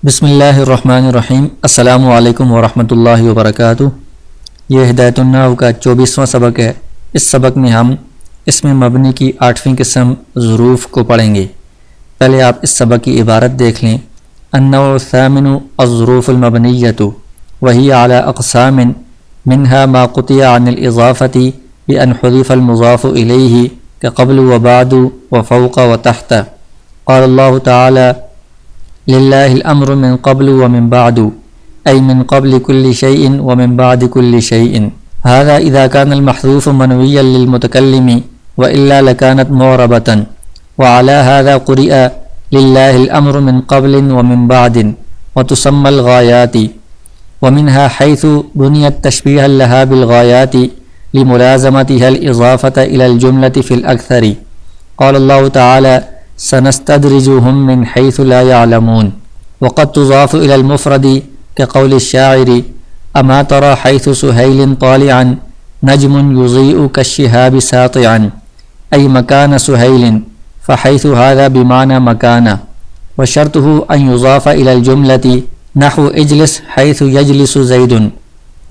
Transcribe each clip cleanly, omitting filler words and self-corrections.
بسم اللہ الرحمن الرحیم۔ السلام علیکم ورحمۃ اللہ وبرکاتہ۔ یہ ہدایت النحو کا 24واں سبق ہے۔ اس سبق میں ہم اسم مبنی کی 8ویں قسم ظروف کو پڑھیں گے۔ پہلے آپ اس سبق کی عبارت دیکھ لیں۔ النوع الثامن الظروف المبنیۃ وہی علی اقسام منها ما قطع عن الاضافۃ بأن حذف المضاف الیہ كقبل وبعد وفوق وتحت۔ قال اللہ تعالی للہ الامر من قبل ومن بعد أي من قبل كل شيء ومن بعد كل شيء، هذا إذا كان المحذوف منويا للمتكلم وإلا لكانت معربة، وعلى هذا قرئ لله الأمر من قبل ومن بعد وتسمى الغايات، ومنها حيث بنيت تشبيها لها بالغايات لملازمتها الإضافة إلى الجملة في الأكثر۔ قال الله تعالى سنستدرجهم من حيث لا يعلمون، وقد تضاف إلى المفرد كقول الشاعر أما ترى حيث سهيل طالعا نجم يضيء كالشهاب ساطعا، أي مكان سهيل، فحيث هذا بمعنى مكان، وشرطه أن يضاف إلى الجملة نحو اجلس حيث يجلس زيد،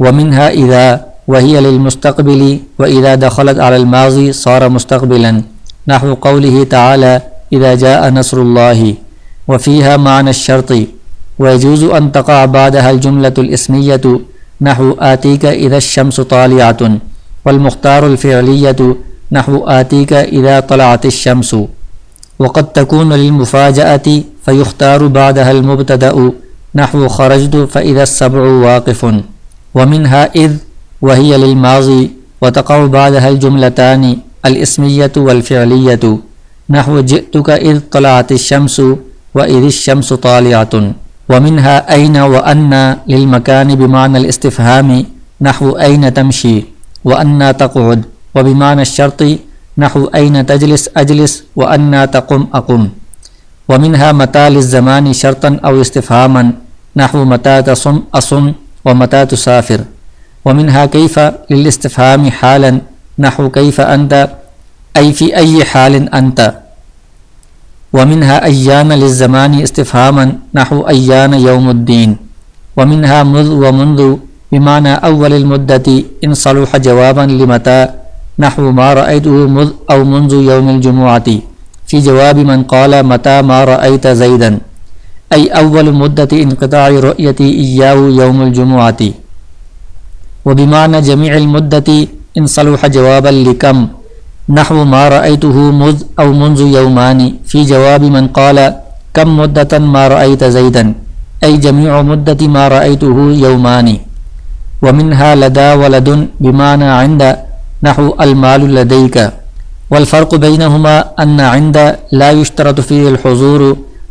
ومنها إذا وهي للمستقبل، وإذا دخلت على الماضي صار مستقبلا نحو قوله تعالى إذا جاء نصر الله، وفيها معنى الشرط، ويجوز أن تقع بعدها الجملة الاسمية نحو آتيك إذا الشمس طالعة، والمختار الفعلية نحو آتيك إذا طلعت الشمس، وقد تكون للمفاجأة فيختار بعدها المبتدأ نحو خرجت فإذا السبع واقف، ومنها إذ وهي للماضي وتقع بعدها الجملتان الاسمية والفعلية نحو جئتك إذ طلعت الشمس وإذ الشمس طالعة، ومنها أين وأن للمكان بمعنى الاستفهام نحو أين تمشي وأن تقعد، وبمعنى الشرط نحو أين تجلس أجلس وأن تقم أقم، ومنها متى للزمان شرطا أو استفهاما نحو متى تصم أصم ومتى تسافر، ومنها كيف للاستفهام حالا نحو كيف أنت أي في أي حال أنت، ومنها أيان للزمان استفهاما نحو أيان يوم الدين، ومنها مذ ومنذ بمعنى أول المدة إن صلح جوابا لمتى نحو ما رأيته مذ أو منذ يوم الجمعة في جواب من قال متى ما رأيت زيدا، أي أول مدة انقطاع رؤيتي إياه يوم الجمعة، وبمعنى جميع المدة إن صلح جوابا لكم نحو ما رأيته مذ أو منذ يومان في جواب من قال كم مدة ما رأيت زيدا، أي جميع مدة ما رأيته يومان، ومنها لدى ولد بمعنى عند نحو المال لديك، والفرق بينهما أن عند لا يشترط فيه الحضور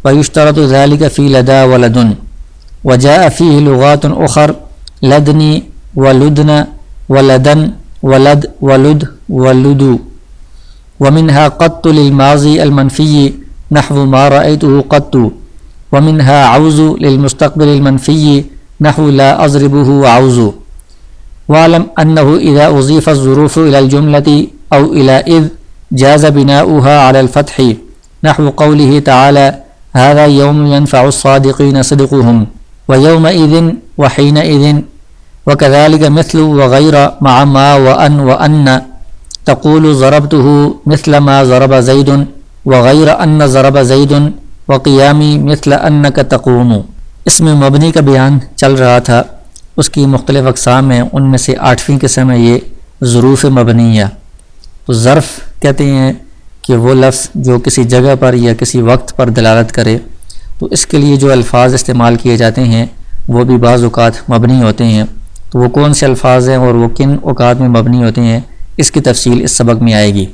ويشترط ذلك في لدى ولد، وجاء فيه لغات أخر لدني ولدن ولدن ولد ولد ولد، ومنها قط للماضي المنفي نحو ما رأيته قط، ومنها عوز للمستقبل المنفي نحو لا أضربه عوز، واعلم أنه إذا أضيف الظروف إلى الجملة أو إلى إذ جاز بناؤها على الفتح نحو قوله تعالى هذا يوم ينفع الصادقين صدقهم ويومئذ وحينئذ، وكذلك مثل وغير مع ما وأن وأن تقول ضربته مثل ما ضرب زيد وغير أن ضرب زيد وقيامي مثل أنك تقوم۔ اسم مبنی کا بیان چل رہا تھا، اس کی مختلف اقسام ہیں، ان میں سے 8ویں قسم ہے یہ ظروف مبنیہ۔ تو ظرف کہتے ہیں کہ وہ لفظ جو کسی جگہ پر یا کسی وقت پر دلالت کرے، تو اس کے لیے جو الفاظ استعمال کیے جاتے ہیں وہ بھی بعض اوقات مبنی ہوتے ہیں۔ تو وہ کون سے الفاظ ہیں اور وہ کن اوقات میں مبنی ہوتے ہیں، اس کی تفصیل اس سبق میں آئے گی۔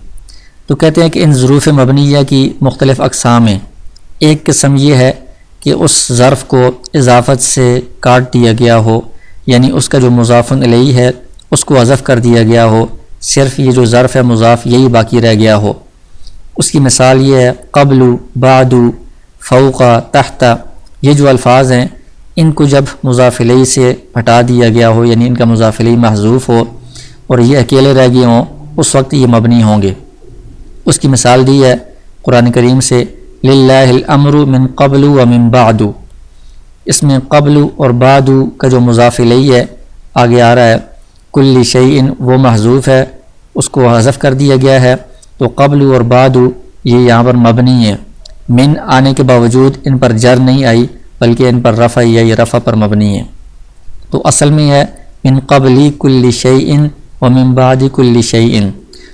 تو کہتے ہیں کہ ان ظروف مبنیہ کی مختلف اقسام ہیں۔ ایک قسم یہ ہے کہ اس ظرف کو اضافت سے کاٹ دیا گیا ہو، یعنی اس کا جو مضاف الیہ ہے اس کو حذف کر دیا گیا ہو، صرف یہ جو ظرف ہے مضاف یہی باقی رہ گیا ہو۔ اس کی مثال یہ ہے قبل، بعد، فوق، تحت، یہ جو الفاظ ہیں ان کو جب مضاف الیہ سے ہٹا دیا گیا ہو، یعنی ان کا مضاف الیہ محذوف ہو اور یہ اکیلے رہ گئے ہوں، اس وقت یہ مبنی ہوں گے۔ اس کی مثال دی ہے قرآن کریم سے للہ الامر من قبل ومن بعد، اس میں قبل اور بعد کا جو مضاف الیہ ہے آگے آ رہا ہے، کل شیء وہ محذوف ہے، اس کو حذف کر دیا گیا ہے، تو قبل اور بعد یہ یہاں پر مبنی ہے، من آنے کے باوجود ان پر جر نہیں آئی بلکہ ان پر رفع یا یہ رفع پر مبنی ہے۔ تو اصل میں ہے من قبل کل شیء ومن بعد کل شیء،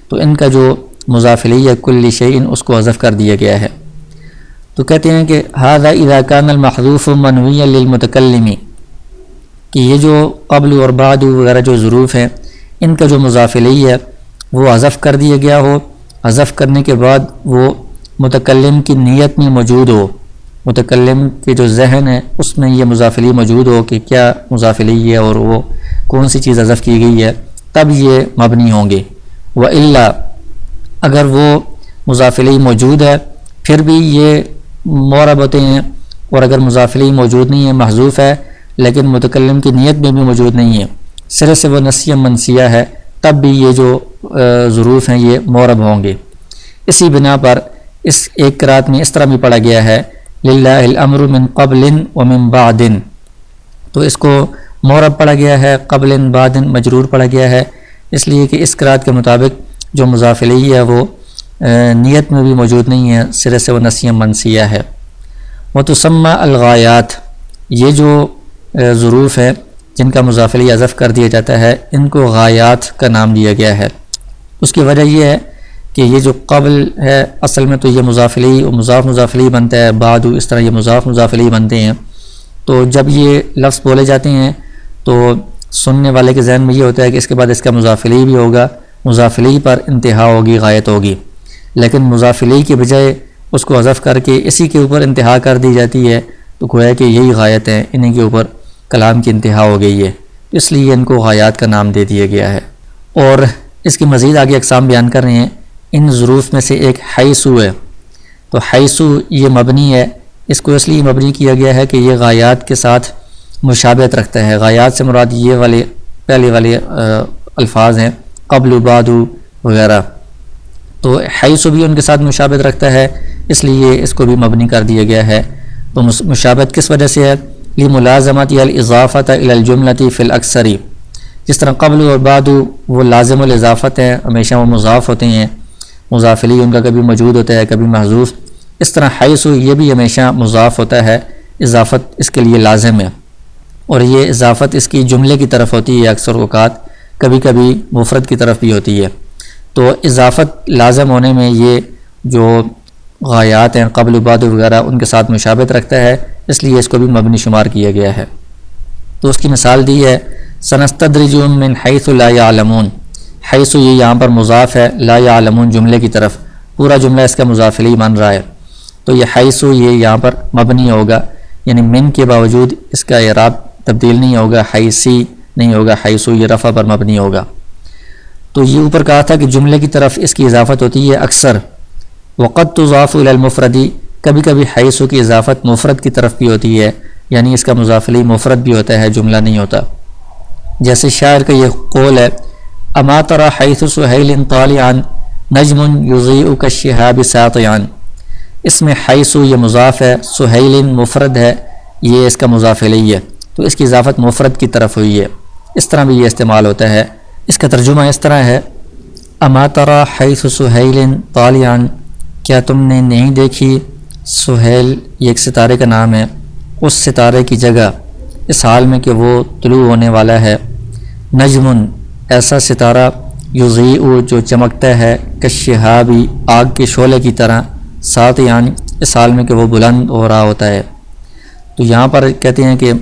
تو ان کا جو مضاف الیہ کل شیء اس کو حذف کر دیا گیا ہے۔ تو کہتے ہیں کہ ھذا اذا کان المحذوف منویا للمتکلم، کہ یہ جو قبل اور بعد وغیرہ جو ظروف ہیں ان کا جو مضاف الیہ ہے وہ حذف کر دیا گیا ہو، حذف کرنے کے بعد وہ متکلم کی نیت میں موجود ہو، متکلم کے جو ذہن ہے اس میں یہ مضاف الیہ موجود ہو کہ کیا مضاف الیہ ہے اور وہ کون سی چیز حذف کی گئی ہے، تب یہ مبنی ہوں گے۔ وَإِلَّا اگر وہ مضاف الیہ موجود ہے پھر بھی یہ معرب ہوتے ہیں، اور اگر مضاف الیہ موجود نہیں ہے محذوف ہے لیکن متکلم کی نیت میں بھی موجود نہیں ہے، سرے سے وہ نسیہ منسیہ ہے، تب بھی یہ جو ظروف ہیں یہ معرب ہوں گے۔ اسی بنا پر اس ایک قرات میں اس طرح بھی پڑھا گیا ہے للہ الامر من قبل ومن بعد، تو اس کو معرب پڑھا گیا ہے، قبل بعد مجرور پڑھا گیا ہے، اس لیے کہ اس قرات کے مطابق جو مضاف الیہ ہے وہ نیت میں بھی موجود نہیں ہے، سرے سے وہ نسیہ منسیہ ہے۔ وتسمى الغایات، یہ جو ظروف ہے جن کا مضاف الیہ حذف کر دیا جاتا ہے ان کو غایات کا نام دیا گیا ہے۔ اس کی وجہ یہ ہے کہ یہ جو قبل ہے اصل میں تو یہ مضاف الیہ و مضاف الیہ بنتا ہے، بعد اس طرح یہ مضاف الیہ بنتے ہیں، تو جب یہ لفظ بولے جاتے ہیں تو سننے والے کے ذہن میں یہ ہوتا ہے کہ اس کے بعد اس کا مضاف الیہ بھی ہوگا، مضاف الیہ پر انتہا ہوگی، غایت ہوگی، لیکن مضاف الیہ کے بجائے اس کو حذف کر کے اسی کے اوپر انتہا کر دی جاتی ہے، تو گویا کہ یہی غایت ہے، انہی کے اوپر کلام کی انتہا ہو گئی ہے، اس لیے ان کو غایات کا نام دے دیا گیا ہے۔ اور اس کی مزید آگے اقسام بیان کر رہے ہیں۔ ان ظروف میں سے ایک حیثو ہے، تو حیثو یہ مبنی ہے، اس کو اس لیے مبنی کیا گیا ہے کہ یہ غایات کے ساتھ مشابہت رکھتا ہے۔ غایات سے مراد یہ والے پہلے والے الفاظ ہیں قبل بعد وغیرہ، تو حیثو بھی ان کے ساتھ مشابہت رکھتا ہے، اس لیے اس کو بھی مبنی کر دیا گیا ہے۔ تو مشابہت کس وجہ سے ہے؟ لملازمت الاضافۃ الی الجملۃ فی الاکثر، جس طرح قبل اور بعد وہ لازم الاضافت ہیں، ہمیشہ وہ مضاف ہوتے ہیں، مضاف الیہ ان کا کبھی موجود ہوتا ہے کبھی محذوف، اس طرح حیث یہ بھی ہمیشہ مضاف ہوتا ہے، اضافت اس کے لیے لازم ہے، اور یہ اضافت اس کی جملے کی طرف ہوتی ہے اکثر اوقات، کبھی کبھی مفرد کی طرف بھی ہوتی ہے۔ تو اضافت لازم ہونے میں یہ جو غایات ہیں قبل بعد وغیرہ ان کے ساتھ مشابہت رکھتا ہے، اس لیے اس کو بھی مبنی شمار کیا گیا ہے۔ تو اس کی مثال دی ہے سنستدرجهم من حیث لا یعلمون، حیث یہ یہاں پر مضاف ہے، لا یعلمون جملے کی طرف، پورا جملہ اس کا مضاف الیہ بن رہا ہے، تو یہ حیث یہ یہاں پر مبنی ہوگا، یعنی من کے باوجود اس کا اعراب تبدیل نہیں ہوگا، حیثی نہیں ہوگا، حیث یہ رفع پر مبنی ہوگا۔ تو یہ اوپر کہا تھا کہ جملے کی طرف اس کی اضافت ہوتی ہے اکثر، وقد تضاف الی المفرد، کبھی کبھی حیث کی اضافت مفرد کی طرف بھی ہوتی ہے، یعنی اس کا مضاف الیہ مفرد بھی ہوتا ہے، جملہ نہیں ہوتا۔ جیسے شاعر کا یہ قول ہے اما تری حیث سہیل طالعا نجم یضیء کالشہاب ساطعا، اس میں حیث یہ مضاف ہے، سہیل مفرد ہے، یہ اس کا مضاف الیہ ہے، تو اس کی اضافت مفرد کی طرف ہوئی ہے، اس طرح بھی یہ استعمال ہوتا ہے۔ اس کا ترجمہ اس طرح ہے اما تری حیث سہیل طالعا، کیا تم نے نہیں دیکھی، سہیل یہ ایک ستارے کا نام ہے، اس ستارے کی جگہ، اس حال میں کہ وہ طلوع ہونے والا ہے، نجم ایسا ستارہ، یضیء جو چمکتا ہے، کالشہابی آگ کے شعلے کی طرح، ساطعا اس حال میں کہ وہ بلند ہو رہا ہوتا ہے۔ تو یہاں پر کہتے ہیں کہ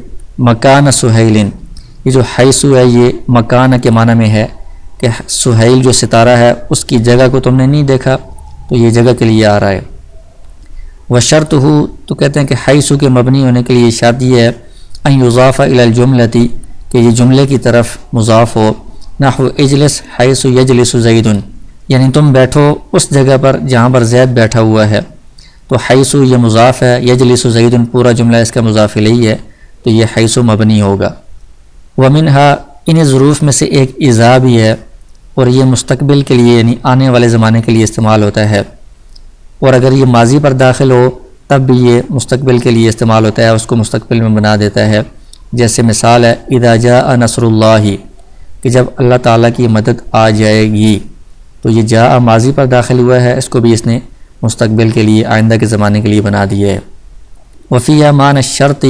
مکان سہیل، یہ جو حیث ہے یہ مکان کے معنی میں ہے کہ سہیل جو ستارہ ہے اس کی جگہ کو تم نے نہیں دیکھا، تو یہ جگہ کے لیے آ رہا ہے۔ وشرطہ، تو کہتے ہیں کہ حیث کے مبنی ہونے کے لیے شرط یہ ہے ان یضاف الی الجملۃ، کہ یہ جملے کی طرف مضاف ہو، نحو اجلس حیث یجلس زید، یعنی تم بیٹھو اس جگہ پر جہاں پر زید بیٹھا ہوا ہے، تو حیث یہ مضاف ہے، یجلس زید پورا جملہ اس کا مضاف الیہ ہے، تو یہ حیث مبنی ہوگا۔ ومنہا، ان ظروف میں سے ایک اذا بھی ہے، اور یہ مستقبل کے لیے یعنی آنے والے زمانے کے لیے استعمال ہوتا ہے، اور اگر یہ ماضی پر داخل ہو تب بھی یہ مستقبل کے لیے استعمال ہوتا ہے، اس کو مستقبل میں بنا دیتا ہے۔ جیسے مثال ہے اذا جاء نصر اللہ، کہ جب اللہ تعالیٰ کی مدد آ جائے گی، تو یہ جاء ماضی پر داخل ہوا ہے، اس کو بھی اس نے مستقبل کے لیے، آئندہ کے زمانے کے لیے بنا دیا ہے۔ وفیہ معنی الشرط،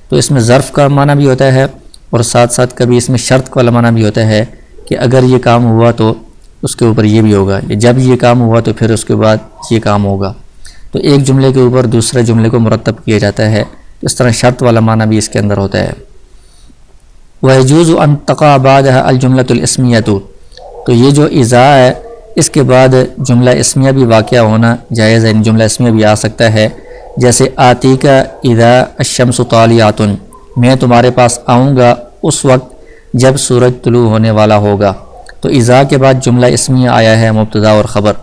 تو اس میں ظرف کا معنی بھی ہوتا ہے اور ساتھ ساتھ کبھی اس میں شرط والا معنی بھی ہوتا ہے کہ اگر یہ کام ہوا تو اس کے اوپر یہ بھی ہوگا، جب یہ کام ہوا تو پھر اس کے بعد یہ کام ہوگا۔ تو ایک جملے کے اوپر دوسرے جملے کو مرتب کیا جاتا ہے، اس طرح شرط والا معنی بھی اس کے اندر ہوتا ہے۔ وَيَجُوزُ أَن تَقَعَ بَعْدَهَا الْجُمْلَةُ الْإِسْمِيَّةُ، تو یہ جو اذا ہے اس کے بعد جملہ اسمیہ بھی واقع ہونا جائز ہے، جملہ اسمیہ بھی آ سکتا ہے۔ جیسے آتیک اذا الشمس طالعۃ، میں تمہارے پاس آؤں گا اس وقت جب سورج طلوع ہونے والا ہوگا۔ تو اذا کے بعد جملہ اسمیہ آیا ہے، مبتدا اور خبر۔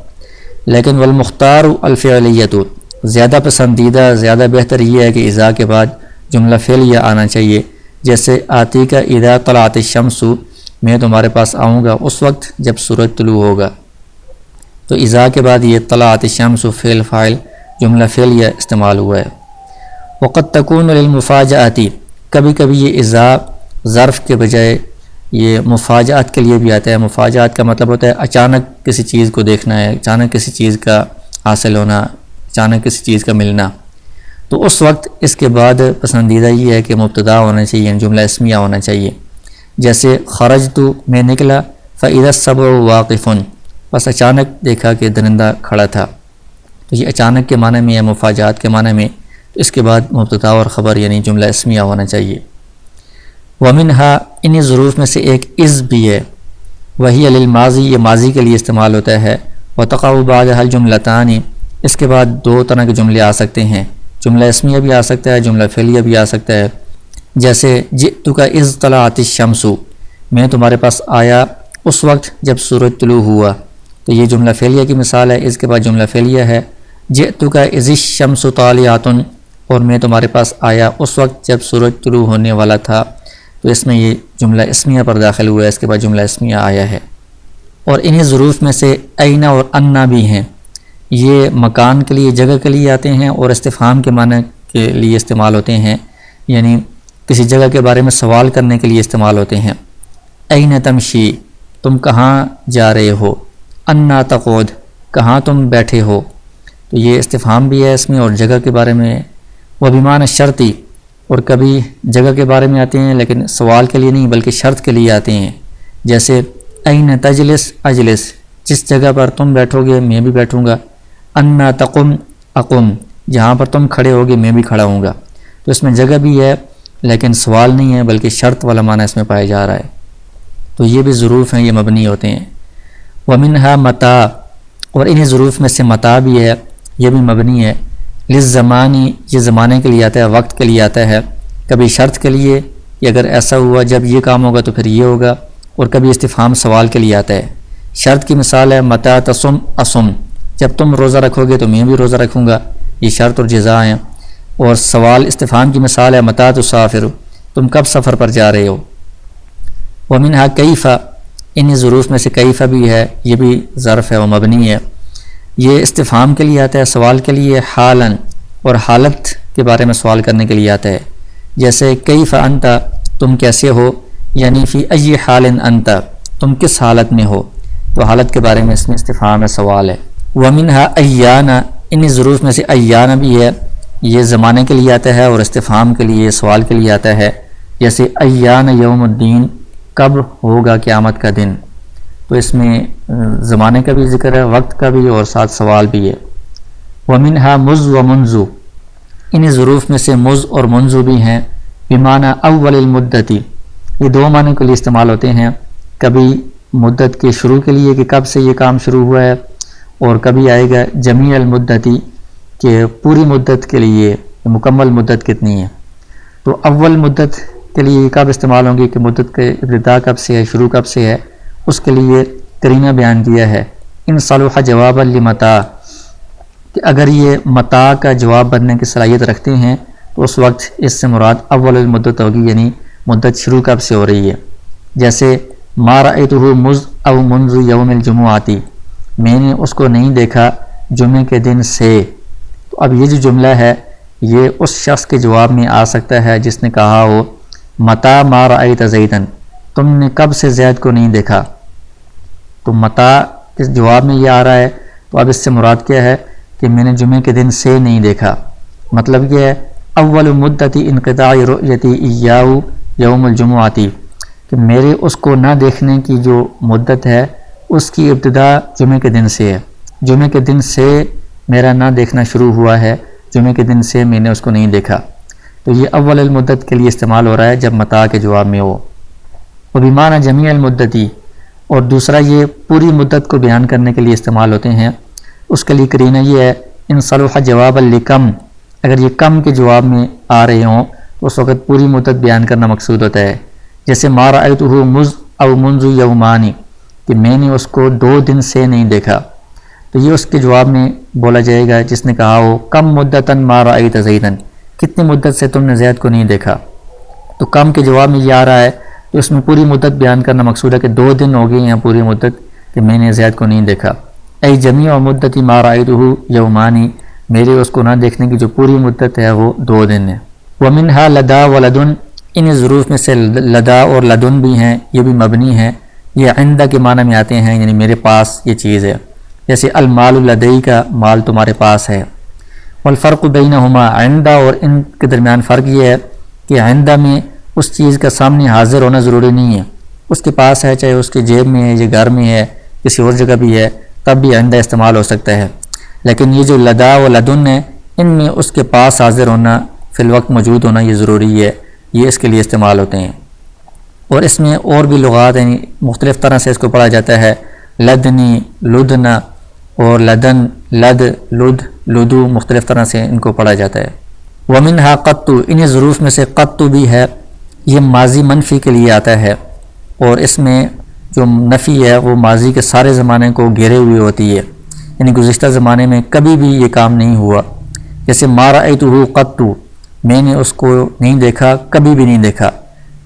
لیکن والمختار الفعلیۃ، زیادہ پسندیدہ، زیادہ بہتر یہ ہے کہ اذا کے بعد جملہ فعلیہ آنا چاہیے۔ جیسے آتیک اذا طلعت الشمس، میں تمہارے پاس آؤں گا اس وقت جب سورج طلوع ہوگا۔ تو اذا کے بعد یہ طلعت الشمس فعل فاعل جملہ فعلیہ استعمال ہوا ہے۔ وقد تکون للمفاجأۃ، کبھی کبھی یہ اذا ظرف کے بجائے یہ مفاجآت کے لیے بھی آتا ہے۔ مفاجآت کا مطلب ہوتا ہے اچانک کسی چیز کو دیکھنا ہے، اچانک کسی چیز کا حاصل ہونا، اچانک کسی چیز کا ملنا۔ تو اس وقت اس کے بعد پسندیدہ یہ ہے کہ مبتدا ہونا چاہیے، جملہ اسمیہ ہونا چاہیے۔ جیسے خرجت، میں نکلا، فإذا السبع واقف، بس اچانک دیکھا کہ درندہ کھڑا تھا۔ تو یہ اچانک کے معنی میں ہے، مفاجآت کے معنی میں، اس کے بعد مبتدا اور خبر یعنی جملہ اسمیہ ہونا چاہیے۔ ومنہا، انہی ظروف میں سے ایک از بھی ہے، وہی للماضی، یہ ماضی کے لیے استعمال ہوتا ہے۔ وتقع بعدها الجملتان، اس کے بعد دو طرح کے جملے آ سکتے ہیں، جملہ اسمیہ بھی آ سکتا ہے، جملہ فعلیہ بھی آ سکتا ہے۔ جیسے جئتک اذ طلعت الشمس، میں تمہارے پاس آیا اس وقت جب سورج طلوع ہوا۔ تو یہ جملہ فعلیہ کی مثال ہے، اس کے بعد جملہ فعلیہ ہے۔ جئتک اذ الشمس طالعۃ، اور میں تمہارے پاس آیا اس وقت جب سورج طلوع ہونے والا تھا۔ تو اس میں یہ جملہ اسمیہ پر داخل ہوا ہے، اس کے بعد جملہ اسمیہ آیا ہے۔ اور انہی ظروف میں سے اینا اور انا بھی ہیں، یہ مکان کے لیے، جگہ کے لیے آتے ہیں اور استفہام کے معنی کے لیے استعمال ہوتے ہیں، یعنی کسی جگہ کے بارے میں سوال کرنے کے لیے استعمال ہوتے ہیں۔ این تمشی، تم کہاں جا رہے ہو؟ انا تقعد، کہاں تم بیٹھے ہو؟ تو یہ استفہام بھی ہے اس میں اور جگہ کے بارے میں۔ وبمعنی الشرطی، اور کبھی جگہ کے بارے میں آتے ہیں لیکن سوال کے لیے نہیں بلکہ شرط کے لیے آتے ہیں۔ جیسے این تجلس اجلس، جس جگہ پر تم بیٹھو گے میں بھی بیٹھوں گا۔ انا تقم اقم، جہاں پر تم کھڑے ہوگے میں بھی کھڑا ہوں گا۔ تو اس میں جگہ بھی ہے لیکن سوال نہیں ہے بلکہ شرط والا معنی اس میں پایا جا رہا ہے۔ تو یہ بھی ظروف ہیں، یہ مبنی ہوتے ہیں۔ ومنہا متا، اور انہی ظروف میں سے متا بھی ہے، یہ بھی مبنی ہے۔ للزمانی، یہ زمانے کے لیے آتا ہے، وقت کے لیے آتا ہے، کبھی شرط کے لیے کہ اگر ایسا ہوا جب یہ کام ہوگا تو پھر یہ ہوگا، اور کبھی استفہام سوال کے لیے آتا ہے۔ شرط کی مثال ہے متا تصم اصم، جب تم روزہ رکھو گے تو میں بھی روزہ رکھوں گا، یہ شرط اور جزا ہیں۔ اور سوال استفہام کی مثال ہے متا تسافر، تم کب سفر پر جا رہے ہو؟ ومنہا کیف، انہی ظروف میں سے کیف بھی ہے، یہ بھی ظرف ہے، وہ مبنی ہے، یہ استفہام کے لیے آتا ہے، سوال کے لیے، حالاً، اور حالت کے بارے میں سوال کرنے کے لیے آتا ہے۔ جیسے کیف انت، تم کیسے ہو، یعنی فی ای حال انت، تم کس حالت میں ہو؟ تو حالت کے بارے میں اس میں استفہام ہے، سوال ہے۔ ومنہا ایانا، انہی ظروف میں سے ایانا بھی ہے، یہ زمانے کے لیے آتا ہے اور استفہام کے لیے، سوال کے لیے آتا ہے۔ جیسے ایان یوم الدین، کب ہوگا قیامت کا دن؟ تو اس میں زمانے کا بھی ذکر ہے، وقت کا بھی، اور ساتھ سوال بھی ہے۔ ومنہا مز و منذ، انہی ظروف میں سے مز اور منذ بھی ہیں، بمعنی اول المدتی، یہ دو معنی کے لیے استعمال ہوتے ہیں، کبھی مدت کے شروع کے لیے کہ کب سے یہ کام شروع ہوا ہے، اور کبھی آئے گا جمیع المدتی کہ پوری مدت کے لیے، مکمل مدت کتنی ہے۔ تو اول مدت کے لیے کب استعمال ہوں گی کہ مدت کے ابتدا کب سے ہے، شروع کب سے ہے، اس کے لیے قرینہ بیان کیا ہے۔ ان صلح جوابا لمتا، کہ اگر یہ متا کا جواب بننے کی صلاحیت رکھتے ہیں تو اس وقت اس سے مراد اول المدت ہوگی، یعنی مدت شروع کب سے ہو رہی ہے۔ جیسے ما رأیتہ مذ او منذ یوم الجمعۃ، میں نے اس کو نہیں دیکھا جمعے کے دن سے۔ تو اب یہ جو جملہ ہے یہ اس شخص کے جواب میں آ سکتا ہے جس نے کہا ہو متا ما رأیت زیدن، تم نے کب سے زید کو نہیں دیکھا. تو متا کے جواب میں یہ آ رہا ہے، تو اب اس سے مراد کیا ہے کہ میں نے جمعے کے دن سے نہیں دیکھا. مطلب یہ ہے اول مدتی انقطاع رؤیتی ایاہ یوم الجمعاتی، کہ میرے اس کو نہ دیکھنے کی جو مدت ہے اس کی ابتدا جمعے کے دن سے ہے. جمعے کے دن سے میرا نہ دیکھنا شروع ہوا ہے، جمعے کے دن سے میں نے اس کو نہیں دیکھا. تو یہ اول المدت کے لیے استعمال ہو رہا ہے جب متا کے جواب میں ہو. وبمعنی جمیع المدتی، اور دوسرا یہ پوری مدت کو بیان کرنے کے لیے استعمال ہوتے ہیں. اس کے لیے قرینہ یہ ہے ان صلح جواب لکم، اگر یہ کم کے جواب میں آ رہے ہوں تو اس وقت پوری مدت بیان کرنا مقصود ہوتا ہے. جیسے ما رأیتہ مذ او منذ یومانی، کہ میں نے اس کو 2 دن سے نہیں دیکھا. تو یہ اس کے جواب میں بولا جائے گا جس نے کہا ہو کم مدتاً ما رأیت زیدن، کتنی مدت سے تم نے زید کو نہیں دیکھا. تو کم کے جواب میں یہ آ رہا ہے تو اس میں پوری مدت بیان کرنا مقصود ہے کہ 2 دن ہو گئے ہیں پوری مدت کہ میں نے زید کو نہیں دیکھا. ای جمیع مدتی ما رأیتہ یومانی، میرے اس کو نہ دیکھنے کی جو پوری مدت ہے وہ 2 دن ہے. ومنہا لدا و لدن، ان ظروف میں سے لدا اور لدن بھی ہیں، یہ بھی مبنی ہیں. یہ عندہ کے معنی میں آتے ہیں، یعنی میرے پاس یہ چیز ہے. جیسے المال لدئی کا مال تمہارے پاس ہے. والفرق بینہما، عندہ اور ان کے درمیان فرق یہ ہے کہ عندہ میں اس چیز کا سامنے حاضر ہونا ضروری نہیں ہے. اس کے پاس ہے، چاہے اس کے جیب میں ہے، یا گھر میں ہے، کسی اور جگہ بھی ہے، تب بھی عندہ استعمال ہو سکتا ہے. لیکن یہ جو لدا و لدن ہے ان میں اس کے پاس حاضر ہونا، فی الوقت موجود ہونا یہ ضروری ہے، یہ اس کے لیے استعمال ہوتے ہیں. اور اس میں اور بھی لغات ہیں، مختلف طرح سے اس کو پڑھا جاتا ہے. لدنی، لدنا، اور لدن، لد، لد، لدو، مختلف طرح سے ان کو پڑھا جاتا ہے. ومنہا قط، انہیں ظروف میں سے قط بھی ہے، یہ ماضی منفی کے لیے آتا ہے، اور اس میں جو نفی ہے وہ ماضی کے سارے زمانے کو گھیرے ہوئے ہوتی ہے، یعنی گزشتہ زمانے میں کبھی بھی یہ کام نہیں ہوا. جیسے ما رأیتہ قط، میں نے اس کو نہیں دیکھا، کبھی بھی نہیں دیکھا.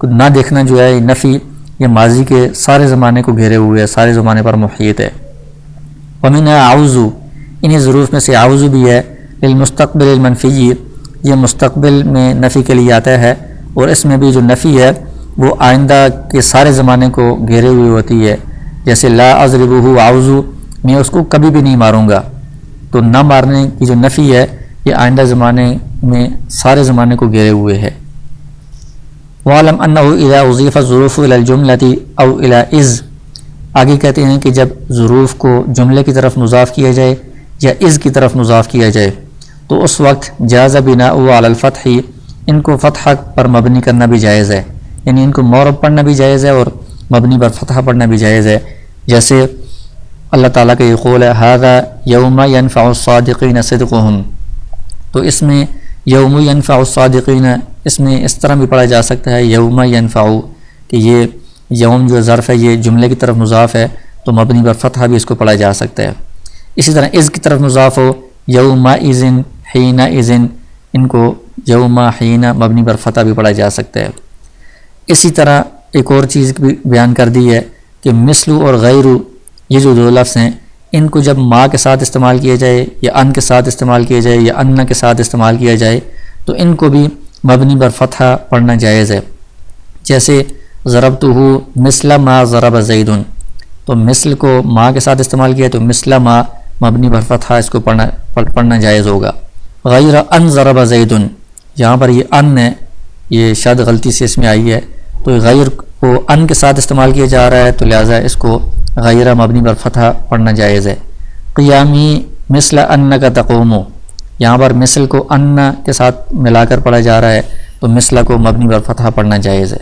نہ دیکھنا جو ہے نفی، یہ ماضی کے سارے زمانے کو گھیرے ہوئے ہے، سارے زمانے پر محیط ہے. ومنہا اعوذ، انہیں ظروف میں سے اعوذ بھی ہے، للمستقبل المنفی، یہ مستقبل میں نفی کے لیے آتا ہے، اور اس میں بھی جو نفی ہے وہ آئندہ کے سارے زمانے کو گھیرے ہوئے ہوتی ہے. جیسے لا اضربہ اعوذ، میں اس کو کبھی بھی نہیں ماروں گا. تو نہ مارنے کی جو نفی ہے یہ آئندہ زمانے میں سارے زمانے کو گھیرے ہوئے ہے. وَعْلَمْ أَنَّهُ إِذَا أُضِيفَ الظُّرُوفُ إِلَى الْجُمْلَةِ أَوْ إِلَى إِذْ، آگے کہتے ہیں کہ جب ظروف کو جملے کی طرف مضاف کیا جائے یا از کی طرف مضاف کیا جائے تو اس وقت جاز بناؤ علی الفتح، ان کو فتح پر مبنی کرنا بھی جائز ہے، یعنی ان کو معرب پڑھنا بھی جائز ہے اور مبنی پر فتح پڑھنا بھی جائز ہے. جیسے اللہ تعالیٰ کا یہ قول ہے ھذا یوم ینفع الصادقین صدقہم، تو اس میں یوم ینفع الصادقین، اس میں اس طرح بھی پڑھا جا سکتا ہے یوم ینفع، کہ یہ یوم جو ظرف ہے یہ جملے کی طرف مضاف ہے تو مبنی پر فتح بھی اس کو پڑھا جا سکتا ہے. اسی طرح از کی طرف مضاف ہو یوم اذن، حین اذن، ان کو یوم حین مبنی پر فتح بھی پڑھا جا سکتا ہے. اسی طرح ایک اور چیز بھی بیان کر دی ہے کہ مثل اور غیر، یہ جو 2 لفظ ہیں ان کو جب ما کے ساتھ استعمال کیا جائے یا ان کے ساتھ استعمال کیا جائے یا ان کے ساتھ استعمال کیا جائے تو ان کو بھی مبنی پر فتح پڑھنا جائز ہے. جیسے ضربتہ مثل ما ضرب زید، تو مثل کو ما کے ساتھ استعمال کیا تو مثل ما مبنی پر فتح اس کو پڑھنا جائز ہوگا. غیر ان ضرب زید، یہاں پر یہ ان ہے، یہ شاید غلطی سے اس میں آئی ہے، تو غیر کو ان کے ساتھ استعمال کیا جا رہا ہے تو لہٰذا اس کو غیر مبنی پر فتح پڑھنا جائز ہے. قیامی مثل ان کا تقوم، یہاں پر مثل کو ان کے ساتھ ملا کر پڑھا جا رہا ہے تو مثل کو مبنی پر فتح پڑھنا جائز ہے.